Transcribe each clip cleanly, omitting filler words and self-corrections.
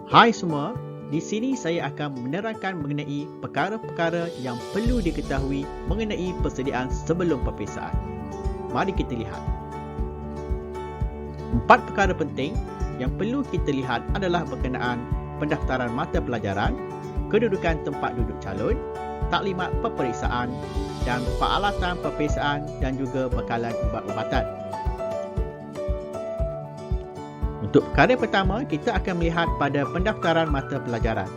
Hai semua, di sini saya akan menerangkan mengenai perkara-perkara yang perlu diketahui mengenai persediaan sebelum peperiksaan. Mari kita lihat. 4 perkara penting yang perlu kita lihat adalah berkenaan pendaftaran mata pelajaran, kedudukan tempat duduk calon, taklimat peperiksaan dan peralatan peperiksaan dan juga bekalan ubat-ubatan. Untuk perkara pertama, kita akan melihat pada pendaftaran mata pelajaran.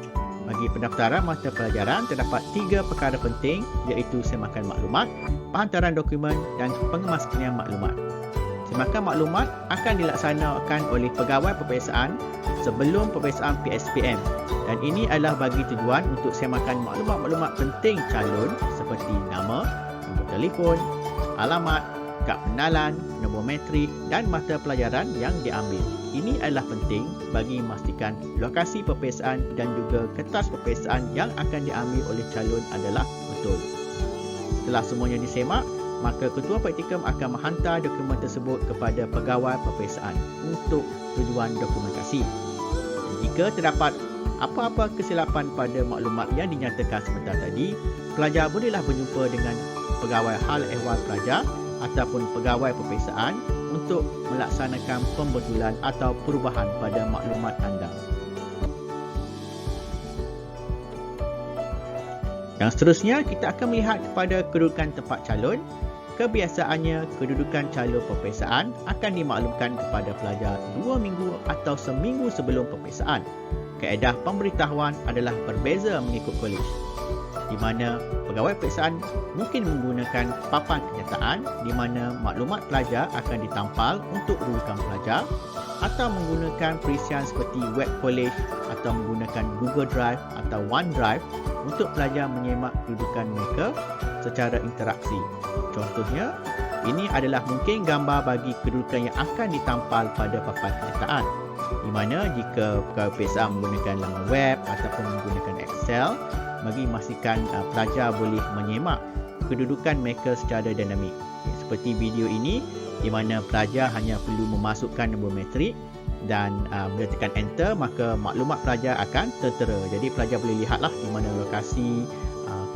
Bagi pendaftaran mata pelajaran, terdapat 3 perkara penting iaitu semakan maklumat, penghantaran dokumen dan pengemaskinian maklumat. Semakan maklumat akan dilaksanakan oleh pegawai peperiksaan sebelum peperiksaan PSPM dan ini adalah bagi tujuan untuk semakan maklumat-maklumat penting calon seperti nama, nombor telefon, alamat, kad pengenalan, nombor metrik dan mata pelajaran yang diambil. Ini adalah penting bagi memastikan lokasi peperiksaan dan juga kertas peperiksaan yang akan diambil oleh calon adalah betul. Setelah semuanya disemak, maka ketua praktikum akan menghantar dokumen tersebut kepada pegawai peperiksaan untuk tujuan dokumentasi. Jika terdapat apa-apa kesilapan pada maklumat yang dinyatakan sebentar tadi, pelajar bolehlah berjumpa dengan pegawai hal ehwal pelajar ataupun pegawai peperiksaan untuk melaksanakan pembetulan atau perubahan pada maklumat anda. Yang seterusnya, kita akan melihat kepada kedudukan tempat calon. Kebiasaannya, kedudukan calon peperiksaan akan dimaklumkan kepada pelajar 2 minggu atau seminggu sebelum peperiksaan. Kaedah pemberitahuan adalah berbeza mengikut kolej, di mana pegawai peperiksaan mungkin menggunakan papan kenyataan di mana maklumat pelajar akan ditampal untuk kedudukan pelajar atau menggunakan perisian seperti web kolej atau menggunakan Google Drive atau OneDrive untuk pelajar menyemak kedudukan mereka secara interaksi. Contohnya, ini adalah mungkin gambar bagi kedudukan yang akan ditampal pada papan kenyataan, di mana jika pegawai peperiksaan menggunakan laman web ataupun menggunakan Excel, bagi memastikan pelajar boleh menyemak kedudukan mereka secara dinamik. Seperti video ini, di mana pelajar hanya perlu memasukkan nombor metrik dan bila tekan enter, maka maklumat pelajar akan tertera. Jadi pelajar boleh lihatlah di mana lokasi,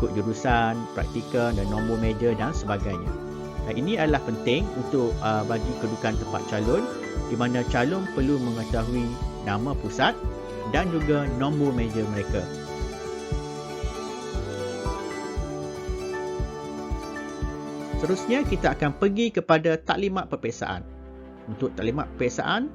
kod jurusan, praktikal dan nombor meja dan sebagainya. Ini adalah penting untuk bagi kedudukan tempat calon, di mana calon perlu mengetahui nama pusat dan juga nombor meja mereka. Seterusnya, kita akan pergi kepada taklimat peperiksaan. Untuk taklimat peperiksaan,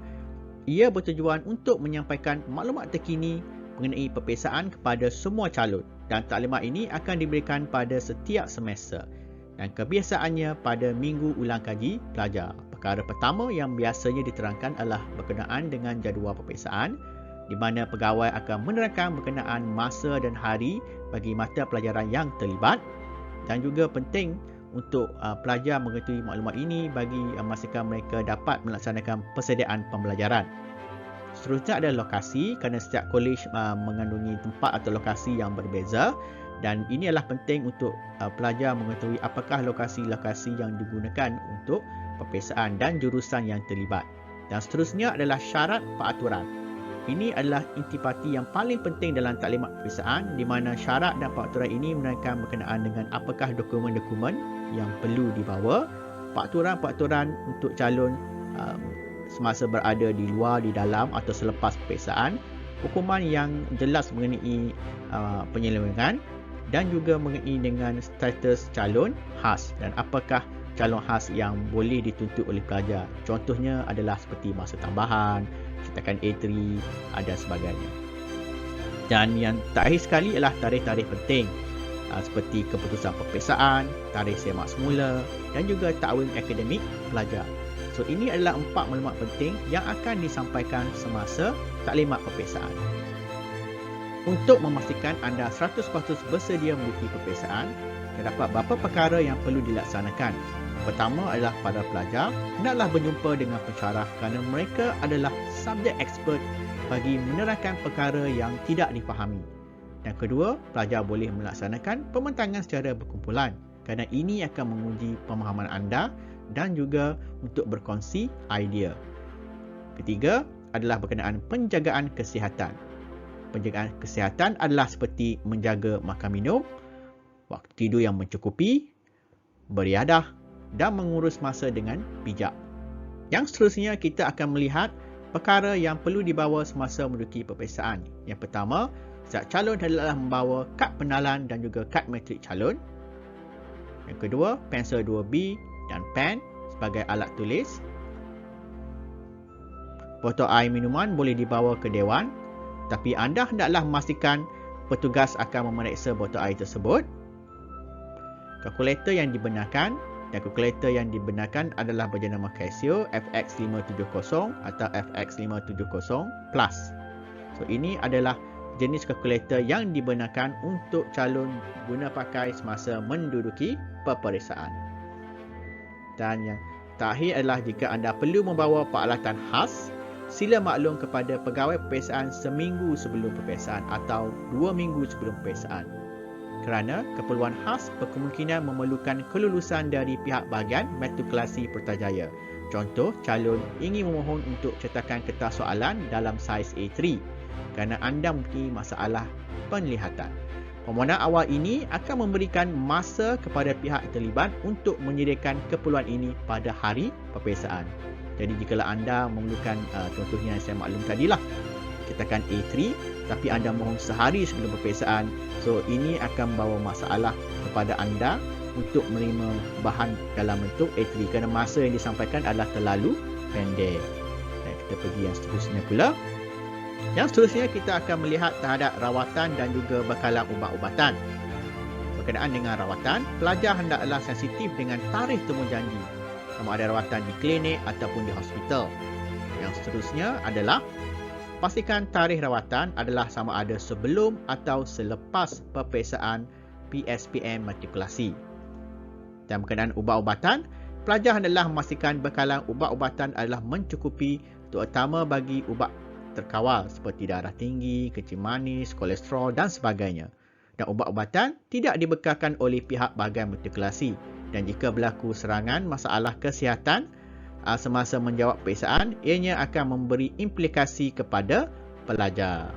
ia bertujuan untuk menyampaikan maklumat terkini mengenai peperiksaan kepada semua calon dan taklimat ini akan diberikan pada setiap semester dan kebiasaannya pada minggu ulang kaji pelajar. Perkara pertama yang biasanya diterangkan adalah berkenaan dengan jadual peperiksaan, di mana pegawai akan menerangkan berkenaan masa dan hari bagi mata pelajaran yang terlibat dan juga penting untuk pelajar mengetahui maklumat ini bagi memastikan mereka dapat melaksanakan persediaan pembelajaran. Seterusnya adalah lokasi, kerana setiap kolej mengandungi tempat atau lokasi yang berbeza dan ini adalah penting untuk pelajar mengetahui apakah lokasi-lokasi yang digunakan untuk peperiksaan dan jurusan yang terlibat. Dan seterusnya adalah syarat peraturan. Ini adalah intipati yang paling penting dalam taklimat peperiksaan, di mana syarat dan peraturan ini menerangkan berkenaan dengan apakah dokumen-dokumen yang perlu dibawa, peraturan-peraturan untuk calon semasa berada di luar, di dalam atau selepas peperiksaan, hukuman yang jelas mengenai penyelewengan dan juga mengenai dengan status calon khas dan apakah calon khas yang boleh dituntut oleh pelajar. Contohnya adalah seperti masa tambahan, cetakan A3 dan sebagainya. Dan yang terakhir sekali adalah tarikh-tarikh penting seperti keputusan peperiksaan, tarikh semak semula dan juga takwim akademik pelajar. So ini adalah 4 maklumat penting yang akan disampaikan semasa taklimat peperiksaan. Untuk memastikan anda 100% bersedia mengikuti peperiksaan, terdapat beberapa perkara yang perlu dilaksanakan. Pertama adalah para pelajar hendaklah berjumpa dengan pensyarah kerana mereka adalah subjek expert bagi menerangkan perkara yang tidak difahami. Dan kedua, pelajar boleh melaksanakan pembentangan secara berkumpulan kerana ini akan menguji pemahaman anda dan juga untuk berkongsi idea. Ketiga adalah berkenaan penjagaan kesihatan. penjagaan kesihatan adalah seperti menjaga makan minum, waktu tidur yang mencukupi, beriadah dan mengurus masa dengan bijak. Yang seterusnya, kita akan melihat perkara yang perlu dibawa semasa menduduki peperiksaan. Yang pertama, setiap calon adalah membawa kad pengenalan dan juga kad matrik calon. Yang kedua, pensel 2B dan pen sebagai alat tulis. Botol air minuman boleh dibawa ke dewan, tapi anda hendaklah memastikan petugas akan memeriksa botol air tersebut. Kalkulator yang dibenarkan dan kalkulator yang dibenarkan adalah berjenama Casio FX570 atau FX570 Plus. So, ini adalah jenis kalkulator yang dibenarkan untuk calon guna pakai semasa menduduki peperiksaan. Dan yang terakhir adalah jika anda perlu membawa peralatan khas, sila maklum kepada pegawai peperiksaan seminggu sebelum peperiksaan atau 2 minggu sebelum peperiksaan. Kerana keperluan khas berkemungkinan memerlukan kelulusan dari pihak bahagian matrikulasi Putrajaya. Contoh, calon ingin memohon untuk cetakan kertas soalan dalam saiz A3 kerana anda mempunyai masalah penglihatan. Permohonan awal ini akan memberikan masa kepada pihak terlibat untuk menyediakan keperluan ini pada hari peperiksaan. Jadi jika anda memerlukan contohnya yang saya maklum tadilah, cetakan A3 tapi anda mohon sehari sebelum peperiksaan, so ini akan membawa masalah kepada anda untuk menerima bahan dalam bentuk A3 kerana masa yang disampaikan adalah terlalu pendek. Dan kita pergi yang seterusnya pula. Yang seterusnya kita akan melihat terhadap rawatan dan juga bekalan ubat-ubatan. Berkenaan dengan rawatan, pelajar hendaklah sensitif dengan tarikh temujanji, sama ada rawatan di klinik ataupun di hospital. Yang seterusnya adalah pastikan tarikh rawatan adalah sama ada sebelum atau selepas peperiksaan PSPM matrikulasi. Dan berkenaan ubat-ubatan, pelajar hendaklah memastikan bekalan ubat-ubatan adalah mencukupi, terutama bagi ubat terkawal seperti darah tinggi, kencing manis, kolesterol dan sebagainya. Dan ubat-ubatan tidak dibekalkan oleh pihak bahagian matrikulasi. Dan jika berlaku serangan masalah kesihatan semasa menjawab peperiksaan, ianya akan memberi implikasi kepada pelajar.